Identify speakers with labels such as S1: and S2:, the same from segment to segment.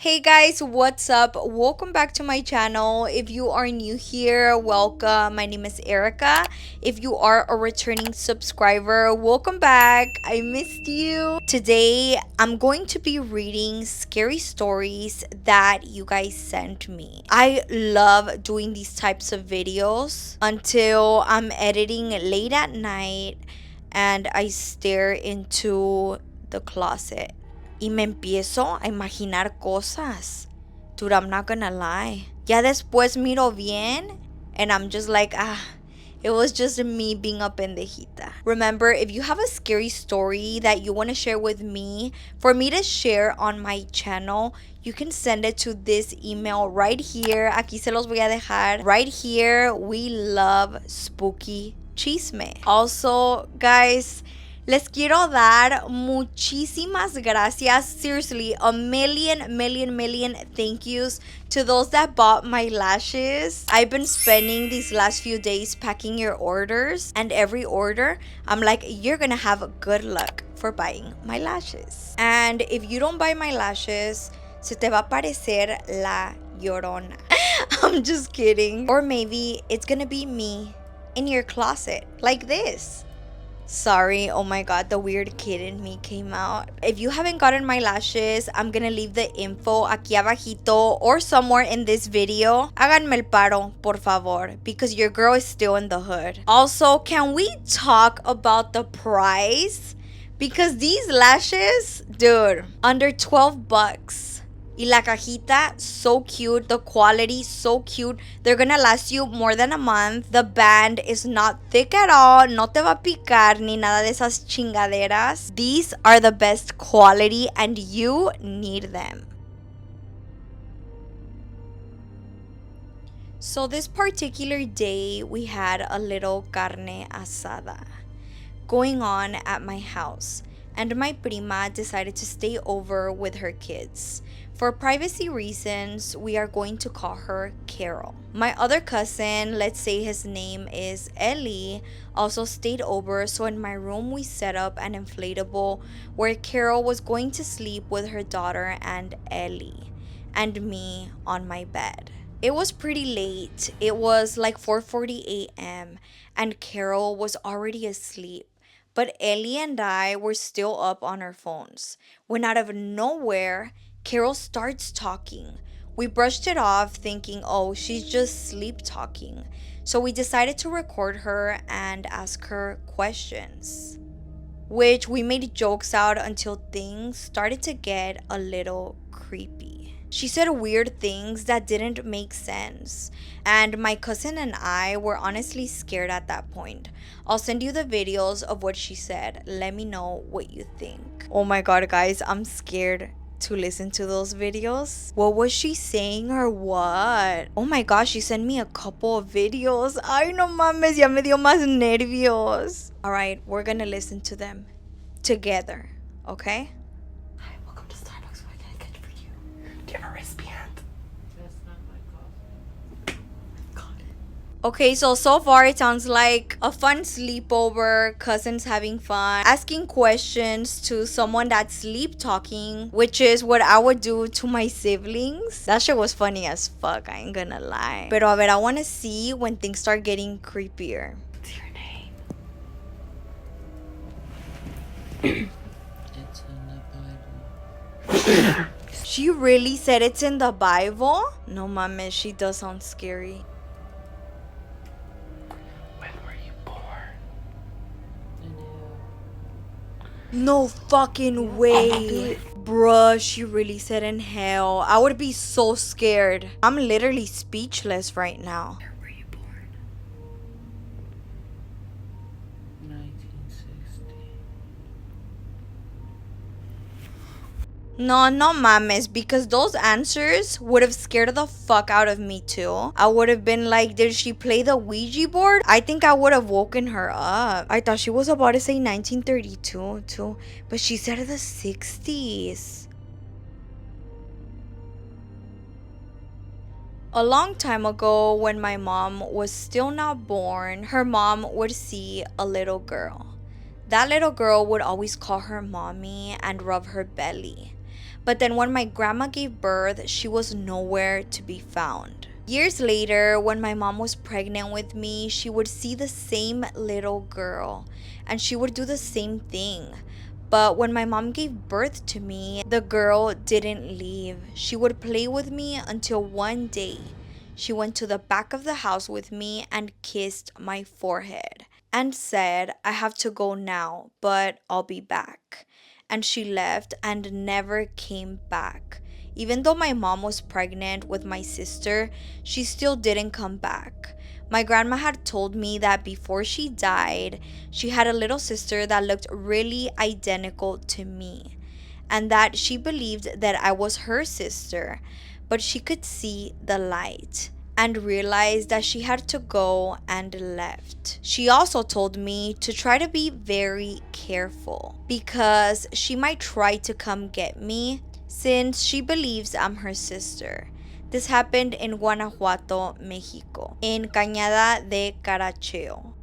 S1: Hey guys, what's up? Welcome back to my channel. If you are new here, welcome. My name is Erica. If you are a returning subscriber, welcome back. I missed you. Today, I'm going to be reading scary stories that you guys sent me. I love doing these types of videos until I'm editing late at night and I stare into the closet y me empiezo a imaginar cosas. Dude, I'm not gonna lie. Ya después miro bien and I'm just like, it was just me being a pendejita. Remember, if you have a scary story that you want to share with me, for me to share on my channel, you can send it to this email right here. Aquí se los voy a dejar. Right here, we love spooky chisme. Also, guys, les quiero dar muchísimas gracias. Seriously, a million thank yous to those that bought my lashes. I've been spending these last few days packing your orders, and every order, I'm like, you're gonna have good luck for buying my lashes. And if you don't buy my lashes, se te va a parecer la llorona. I'm just kidding. Or maybe it's gonna be me in your closet, like this. Sorry, oh my god, the weird kid in me came out. If you haven't gotten my lashes, I'm gonna leave the info aquí abajito or somewhere in this video. Háganme el paro, por favor, because your girl is still in the hood. Also, can we talk about the price? Because these lashes, dude, under 12 bucks. Y la cajita, so cute. The quality, so cute. They're gonna last you more than a month. The band is not thick at all. No te va a picar ni nada de esas chingaderas. These are the best quality and you need them. So this particular day, we had a little carne asada going on at my house, and my prima decided to stay over with her kids. For privacy reasons, we are going to call her Carol. My other cousin, let's say his name is Ellie, also stayed over, so in my room we set up an inflatable where Carol was going to sleep with her daughter and Ellie, and me on my bed. It was pretty late. It was like 4:40 a.m. and Carol was already asleep. But Ellie and I were still up on our phones when out of nowhere, Carol starts talking. We brushed it off thinking, oh, she's just sleep talking. So we decided to record her and ask her questions, which we made jokes out until things started to get a little creepy. She said weird things that didn't make sense, and my cousin and I were honestly scared at that point. I'll send you the videos of what she said. Let me know what you think. Oh my god, guys, I'm scared to listen to those videos. What was she saying or what? Oh my gosh, she sent me a couple of videos. Ay, no mames, ya me dio más nervios. Alright, we're gonna listen to them together, okay?
S2: Hi, welcome to Starbucks. What can I get for you? Do you have a wristband?
S3: That's not my coffee.
S2: Got it.
S1: Okay, so far it sounds like a fun sleepover, cousins having fun, asking questions to someone that's sleep talking, which is what I would do to my siblings. That shit was funny as fuck, I ain't gonna lie. Pero a ver, I wanna see when things start getting creepier.
S2: What's your name?
S3: It's in the Bible.
S1: She really said it's in the Bible? No mames, she does sound scary.
S2: When were you born?
S3: In hell.
S1: No fucking way. Bruh, she really said in hell. I would be so scared. I'm literally speechless right now.
S2: Where were you born?
S3: 1960.
S1: No, no mames, because those answers would have scared the fuck out of me too. I would have been like, did she play the Ouija board? I think I would have woken her up. I thought she was about to say 1932 too, but she said the 60s. A long time ago, when my mom was still not born, her mom would see a little girl. That little girl would always call her mommy and rub her belly. But then when my grandma gave birth, she was nowhere to be found. Years later, when my mom was pregnant with me, she would see the same little girl and she would do the same thing. But when my mom gave birth to me, the girl didn't leave. She would play with me until one day she went to the back of the house with me and kissed my forehead and said, "I have to go now, but I'll be back." And she left and never came back. Even though my mom was pregnant with my sister, she still didn't come back. My grandma had told me that before she died, she had a little sister that looked really identical to me, and that she believed that I was her sister, but she could see the light and realized that she had to go and left. She also told me to try to be very careful because she might try to come get me since she believes I'm her sister. This happened in Guanajuato, Mexico, in Cañada de Caracheo.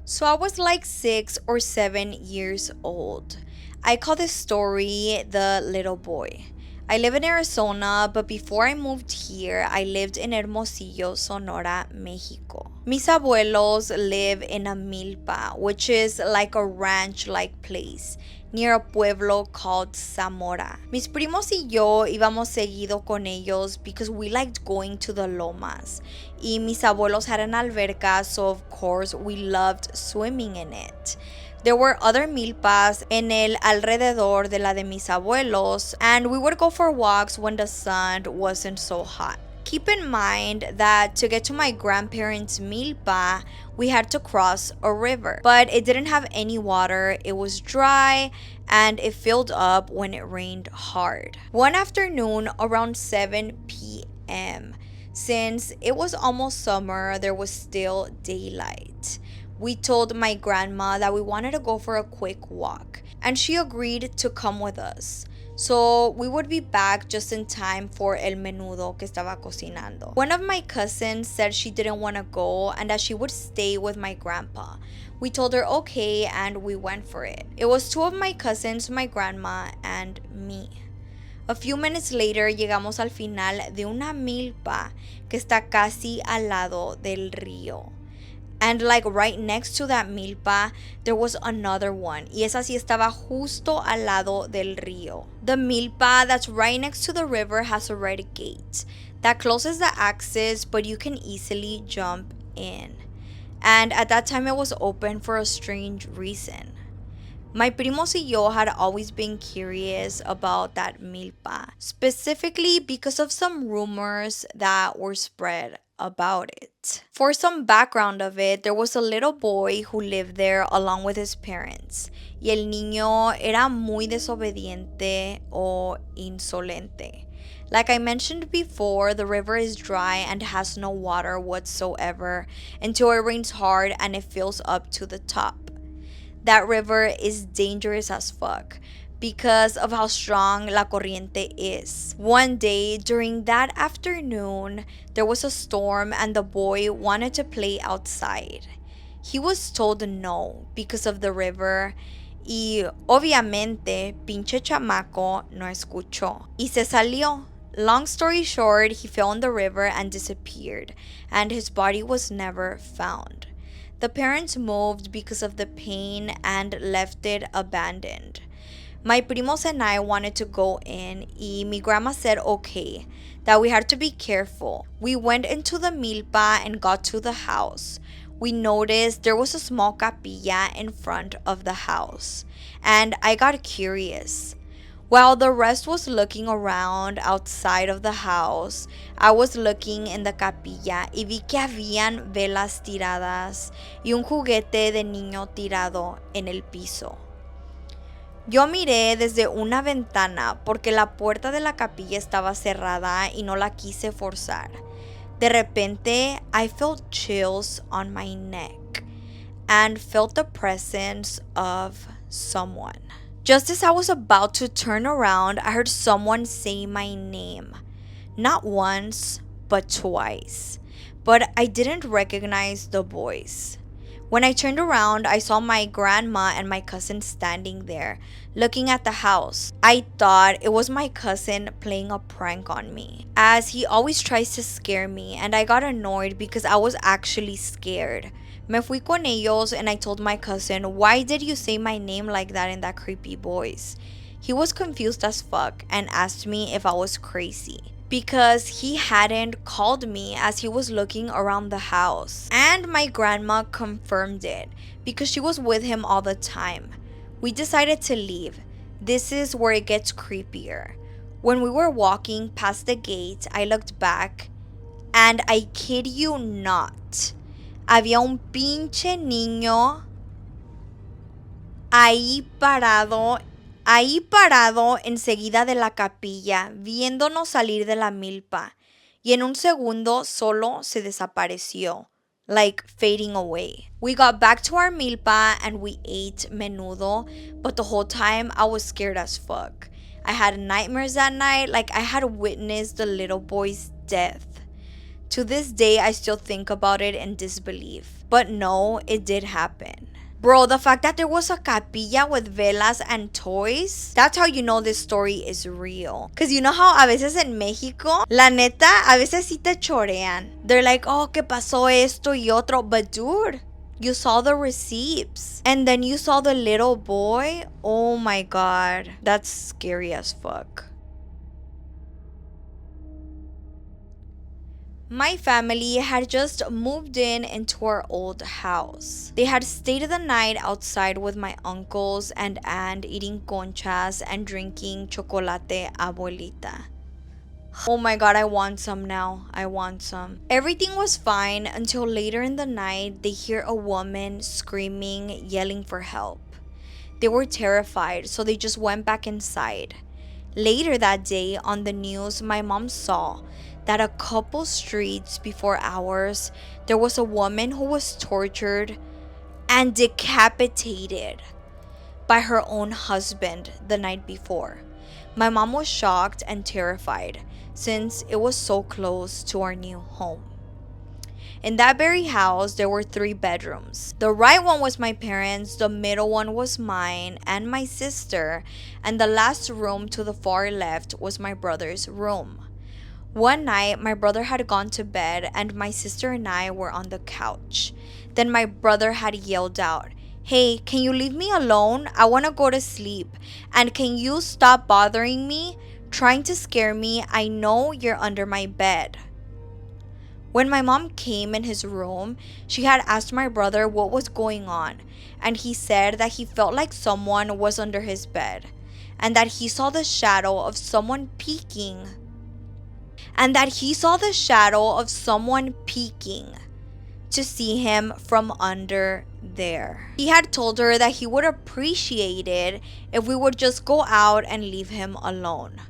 S1: So I was like 6 or 7 years old. I call this story the little boy. I live in Arizona, but before I moved here, I lived in Hermosillo, Sonora, Mexico. Mis abuelos live in a milpa, which is like a ranch-like place near a pueblo called Zamora. Mis primos y yo íbamos seguido con ellos because we liked going to the lomas. Y mis abuelos had an alberca, so of course we loved swimming in it. There were other milpas en el alrededor de la de mis abuelos, and we would go for walks when the sun wasn't so hot. Keep in mind that to get to my grandparents' milpa, we had to cross a river, but it didn't have any water. It was dry and it filled up when it rained hard. One afternoon around 7 p.m., since it was almost summer, there was still daylight. We told my grandma that we wanted to go for a quick walk, and she agreed to come with us. So we would be back just in time for el menudo que estaba cocinando. One of my cousins said she didn't want to go and that she would stay with my grandpa. We told her okay, and we went for it. It was two of my cousins, my grandma, and me. A few minutes later, llegamos al final de una milpa que está casi al lado del río. And like right next to that milpa, there was another one. Y esa sí estaba justo al lado del río. The milpa that's right next to the river has a red gate that closes the access, but you can easily jump in. And at that time, it was open for a strange reason. My primos y yo had always been curious about that milpa, specifically because of some rumors that were spread about it. For some background of it, there was a little boy who lived there along with his parents. Y el niño era muy desobediente o insolente. Like I mentioned before, the river is dry and has no water whatsoever until it rains hard and it fills up to the top. That river is dangerous as fuck because of how strong la corriente is. One day during that afternoon, there was a storm and the boy wanted to play outside. He was told no because of the river y obviamente pinche chamaco no escuchó y se salió. Long story short, he fell in the river and disappeared, and his body was never found. The parents moved because of the pain and left it abandoned. My primos and I wanted to go in y mi grandma said okay, that we had to be careful. We went into the milpa and got to the house. We noticed there was a small capilla in front of the house, and I got curious. While the rest was looking around outside of the house, I was looking in the capilla y vi que habían velas tiradas y un juguete de niño tirado en el piso. Yo miré desde una ventana porque la puerta de la capilla estaba cerrada y no la quise forzar. De repente, I felt chills on my neck and felt the presence of someone. Just as I was about to turn around, I heard someone say my name. Not once, but twice. But I didn't recognize the voice. When I turned around, I saw my grandma and my cousin standing there, looking at the house. I thought it was my cousin playing a prank on me, as he always tries to scare me, and I got annoyed because I was actually scared. Me fui con ellos and I told my cousin, "Why did you say my name like that in that creepy voice?" He was confused as fuck and asked me if I was crazy, because he hadn't called me as he was looking around the house. And my grandma confirmed it because she was with him all the time. We decided to leave. This is where it gets creepier. When we were walking past the gate, I looked back and I kid you not, había un pinche niño ahí parado enseguida de la capilla, viéndonos salir de la milpa, y en un segundo solo se desapareció, like fading away. We got back to our milpa and we ate menudo, but the whole time I was scared as fuck. I had nightmares that night, like I had witnessed the little boy's death. To this day, I still think about it in disbelief. But no, it did happen. Bro, the fact that there was a capilla with velas and toys, that's how you know this story is real. Because you know how a veces en México, la neta, a veces sí te chorean. They're like, oh, que pasó esto y otro. But dude, you saw the receipts. And then you saw the little boy. Oh my god. That's scary as fuck. My family had just moved into our old house. They had stayed the night outside with my uncles and aunt, eating conchas and drinking chocolate abuelita. Oh my god, I want some now. I want some. Everything was fine until later in the night they hear a woman screaming, yelling for help. They were terrified, so they just went back inside. Later that day on the news, my mom saw that a couple streets before ours, there was a woman who was tortured and decapitated by her own husband the night before. My mom was shocked and terrified since it was so close to our new home. In that very house, there were 3 bedrooms. The right one was my parents', the middle one was mine and my sister, and the last room to the far left was my brother's room. One night, my brother had gone to bed and my sister and I were on the couch. Then my brother had yelled out, "Hey, can you leave me alone? I want to go to sleep. And can you stop bothering me? Trying to scare me. I know you're under my bed." When my mom came in his room, she had asked my brother what was going on, and he said that he felt like someone was under his bed, and that he saw the shadow of someone peeking. To see him from under there. He had told her that he would appreciate it if we would just go out and leave him alone.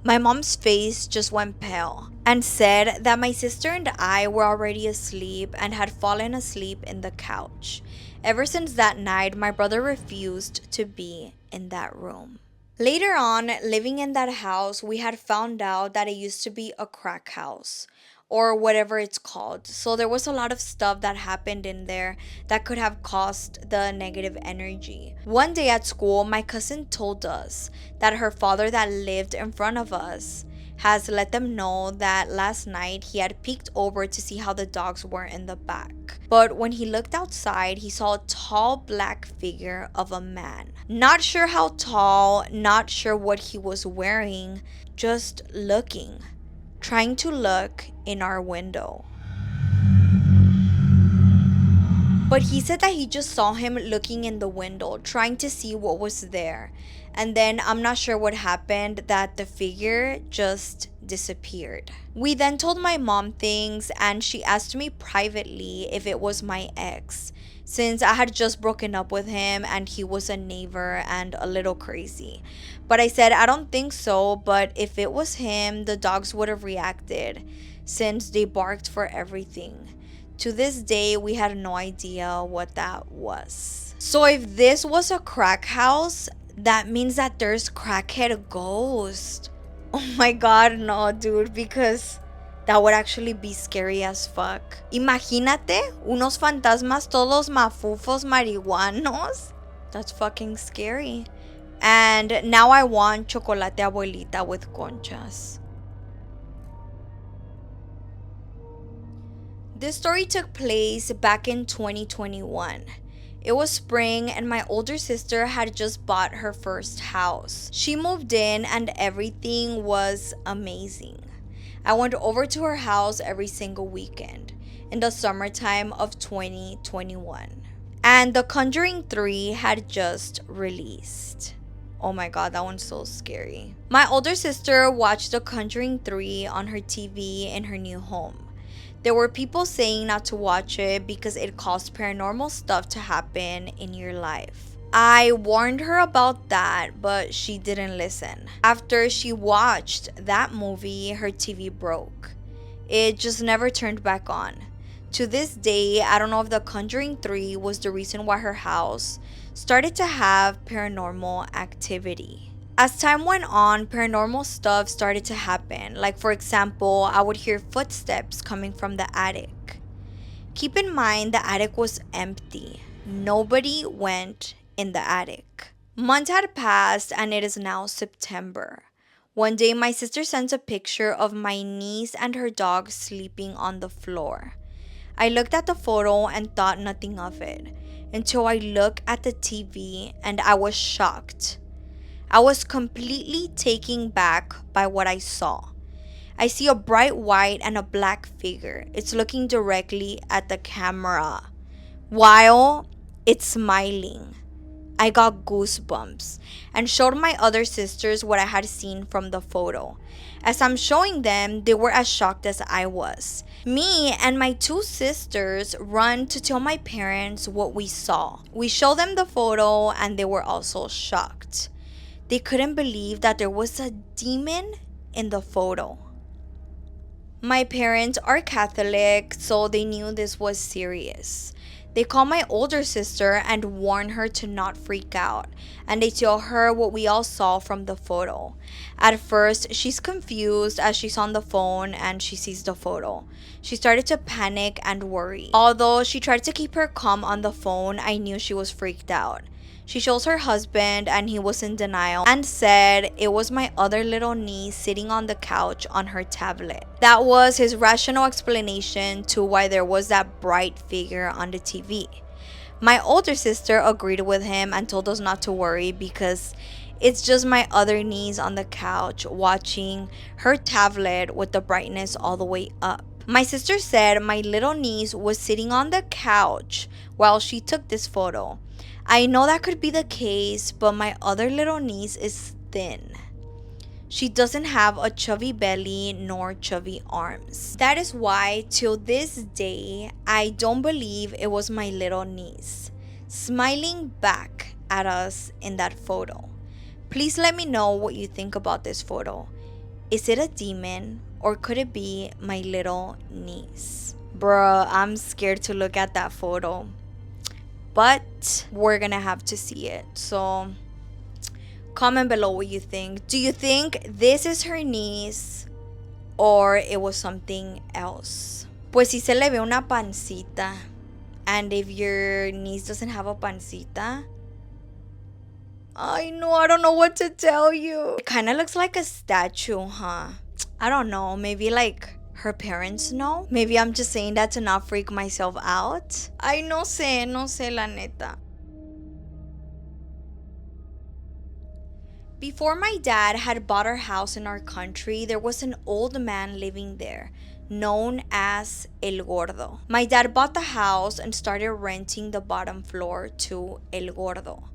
S1: My mom's face just went pale and said that my sister and I were already asleep and had fallen asleep in the couch. Ever since that night, my brother refused to be in that room. Later on, living in that house, we had found out that it used to be a crack house, or whatever it's called. So there was a lot of stuff that happened in there that could have caused the negative energy. One day at school, my cousin told us that her father that lived in front of us has let them know that last night he had peeked over to see how the dogs were in the back. But when he looked outside, he saw a tall black figure of a man. Not sure how tall, not sure what he was wearing, just looking, trying to look in our window. But he said that he just saw him looking in the window, trying to see what was there. And then I'm not sure what happened, that the figure just disappeared. We then told my mom things and she asked me privately if it was my ex, since I had just broken up with him and he was a neighbor and a little crazy. But I said I don't think so, but if it was him, the dogs would have reacted since they barked for everything. To this day, we had no idea what that was. So if this was a crack house, that means that there's crackhead ghosts. Oh my god, no, dude, because That would actually be scary as fuck. Imagínate unos fantasmas todos mafufos marihuanos. That's fucking scary. And now I want chocolate abuelita with conchas. This story took place back in 2021. It was spring and my older sister had just bought her first house. She moved in and everything was amazing. I went over to her house every single weekend in the summertime of 2021. And The Conjuring 3 had just released. Oh my god, that one's so scary. My older sister watched The Conjuring 3 on her TV in her new home. There were people saying not to watch it because it caused paranormal stuff to happen in your life. I warned her about that, but she didn't listen. After she watched that movie, her TV broke. It just never turned back on. To this day, I don't know if The Conjuring 3 was the reason why her house started to have paranormal activity. As time went on, paranormal stuff started to happen. Like, for example, I would hear footsteps coming from the attic. Keep in mind, the attic was empty. Nobody went in the attic. Months had passed and it is now September. One day, my sister sends a picture of my niece and her dog sleeping on the floor. I looked at the photo and thought nothing of it until I looked at the TV and I was shocked. I was completely taken back by what I saw. I see a bright white and a black figure. It's looking directly at the camera while it's smiling. I got goosebumps and showed my other sisters what I had seen from the photo. As I'm showing them, they were as shocked as I was. Me and my two sisters run to tell my parents what we saw. We showed them the photo and they were also shocked. They couldn't believe that there was a demon in the photo. My parents are Catholic, so they knew this was serious. They call my older sister and warn her to not freak out, and they tell her what we all saw from the photo. At first, she's confused as she's on the phone and she sees the photo. She started to panic and worry. Although she tried to keep her calm on the phone, I knew she was freaked out. She shows her husband and he was in denial and said it was my other little niece sitting on the couch on her tablet. That was his rational explanation to why there was that bright figure on the TV. My older sister agreed with him and told us not to worry because it's just my other niece on the couch watching her tablet with the brightness all the way up. My sister said my little niece was sitting on the couch while she took this photo. I know that could be the case, but my other little niece is thin. She doesn't have a chubby belly nor chubby arms. That is why, till this day, I don't believe it was my little niece smiling back at us in that photo. Please let me know what you think about this photo. Is it a demon or could it be my little niece? Bruh, I'm scared to look at that photo. But we're gonna have to see it. So comment below what you think. Do you think this is her niece or it was something else? Pues si se le ve una pancita. And if your niece doesn't have a pancita, I don't know what to tell you. It kind of looks like a statue, huh? I don't know. Maybe like her parents know? Maybe I'm just saying that to not freak myself out. Ay, no sé la neta. Before my dad had bought our house in our country, there was an old man living there, known as El Gordo. My dad bought the house and started renting the bottom floor to El Gordo.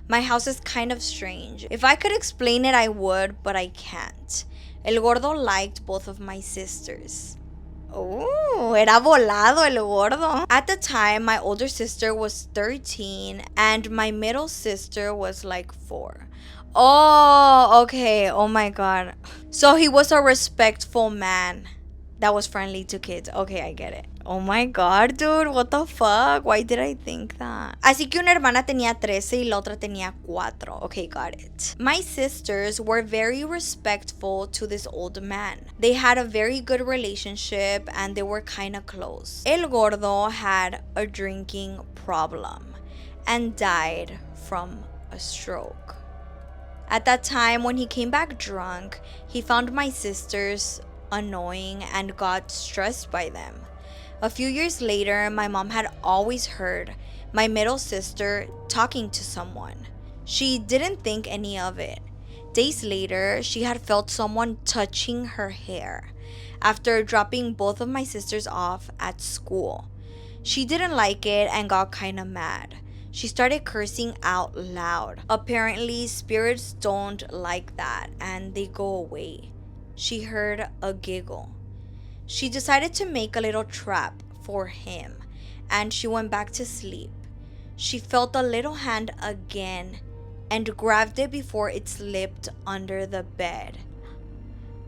S1: My house is kind of strange. If I could explain it, I would, but I can't. El Gordo liked both of my sisters. Oh, era volado El Gordo. At the time, my older sister was 13 and my middle sister was like 4. Oh, okay. Oh my god. So he was a respectful man. That was friendly to kids. Okay, I get it. Oh my god, dude, what the fuck? Why did I think that? Así que una hermana tenía 13 y la otra tenía 4. Okay, got it. My sisters were very respectful to this old man. They had a very good relationship and they were kind of close. El Gordo had a drinking problem and died from a stroke. At that time, when he came back drunk, he found my sisters annoying and got stressed by them. A few years later, my mom had always heard my middle sister talking to someone. She didn't think any of it. Days later, she had felt someone touching her hair after dropping both of my sisters off at school. She didn't like it and got kind of mad. She started cursing out loud. Apparently, spirits don't like that and they go away. She heard a giggle. She decided to make a little trap for him and she went back to sleep. She felt a little hand again and grabbed it before it slipped under the bed.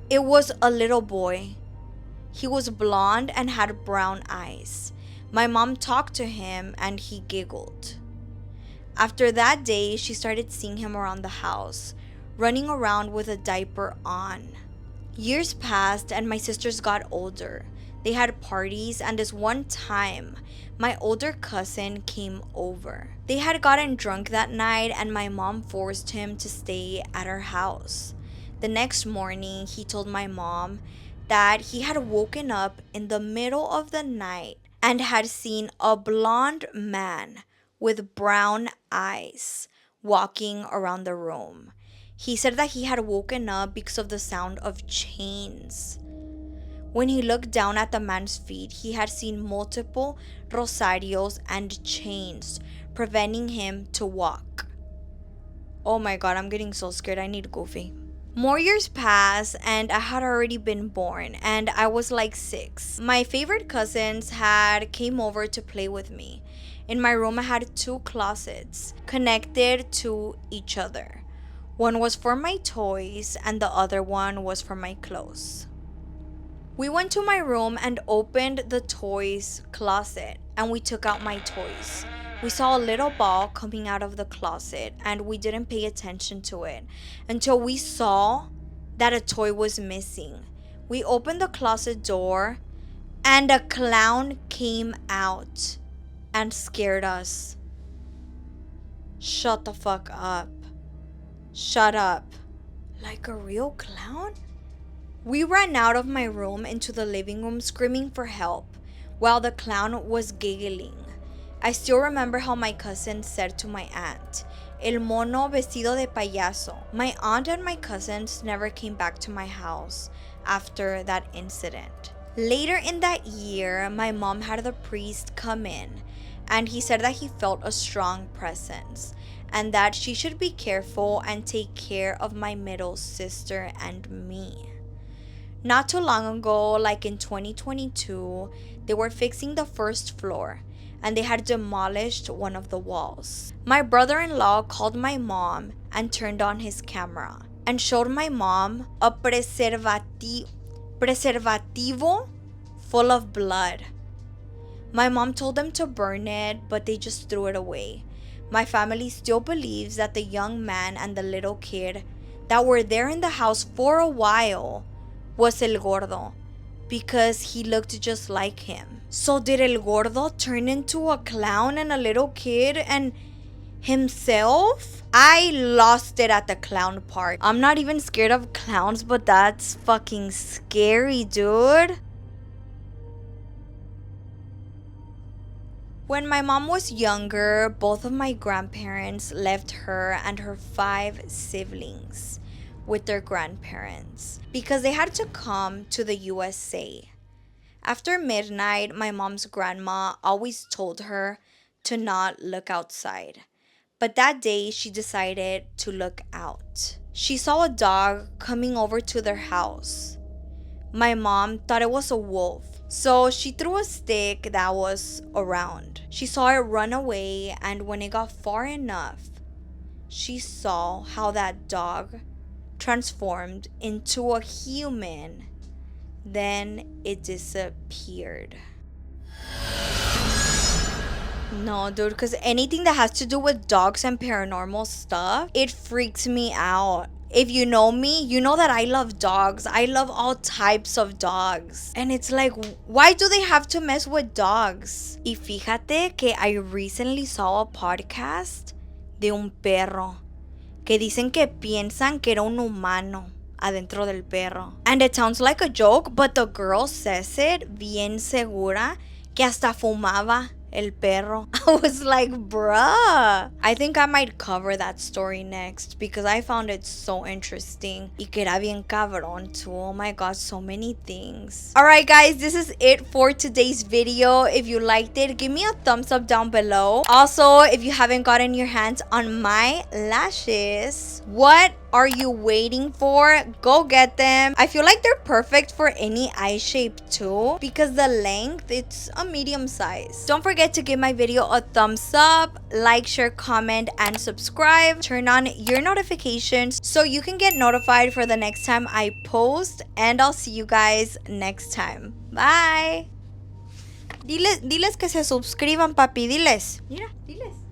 S1: It was a little boy. He was blonde and had brown eyes. My mom talked to him and he giggled. After that day, she started seeing him around the house, running around with a diaper on. Years passed and my sisters got older. They had parties and this one time, my older cousin came over. They had gotten drunk that night and my mom forced him to stay at her house. The next morning, he told my mom that he had woken up in the middle of the night and had seen a blonde man with brown eyes walking around the room. He said that he had woken up because of the sound of chains. When he looked down at the man's feet, he had seen multiple rosarios and chains preventing him to walk. Oh my god, I'm getting so scared. I need Goofy. More years passed and I had already been born and I was like 6. My favorite cousins had came over to play with me. In my room I had 2 closets connected to each other. One was for my toys and the other one was for my clothes. We went to my room and opened the toys closet and we took out my toys. We saw a little ball coming out of the closet and we didn't pay attention to it until we saw that a toy was missing. We opened the closet door and a clown came out and scared us. Shut the fuck up. Shut up. Like a real clown? We ran out of my room into the living room screaming for help while the clown was giggling. I still remember how my cousin said to my aunt, "El mono vestido de payaso." My aunt and my cousins never came back to my house after that incident. Later in that year, my mom had the priest come in and he said that he felt a strong presence and that she should be careful and take care of my middle sister and me. Not too long ago, like in 2022, they were fixing the first floor and they had demolished one of the walls. My brother-in-law called my mom and turned on his camera and showed my mom a preservativo full of blood. My mom told them to burn it, but they just threw it away. My family still believes that the young man and the little kid that were there in the house for a while was El Gordo because he looked just like him. So did El Gordo turn into a clown and a little kid and himself? I lost it at the clown part. I'm not even scared of clowns, but that's fucking scary, dude. When my mom was younger, both of my grandparents left her and her 5 siblings with their grandparents because they had to come to the USA. After midnight, my mom's grandma always told her to not look outside. But that day, she decided to look out. She saw a dog coming over to their house. My mom thought it was a wolf, so she threw a stick that was around. She saw it run away, and when it got far enough, she saw how that dog transformed into a human then it disappeared. No, dude, because anything that has to do with dogs and paranormal stuff, it freaks me out. If you know me, you know that I love dogs. I love all types of dogs. And it's like, why do they have to mess with dogs? Y fíjate que I recently saw a podcast de un perro que dicen que piensan que era un humano adentro del perro. And it sounds like a joke, but the girl says it bien segura que hasta fumaba el perro. I was like, bruh. I think I might cover that story next because I found it so interesting. Y que era bien cabrón too. Oh my god, so many things. Alright guys, this is it for today's video. If you liked it, give me a thumbs up down below. Also, if you haven't gotten your hands on my lashes, what are you waiting for? Go get them. I feel like they're perfect for any eye shape too because the length, it's a medium size. Don't forget to give my video a thumbs up, like, share, comment, and subscribe. Turn on your notifications so you can get notified for the next time I post, and I'll see you guys next time. Bye. Diles que se suscriban, papi. Diles. Mira, diles.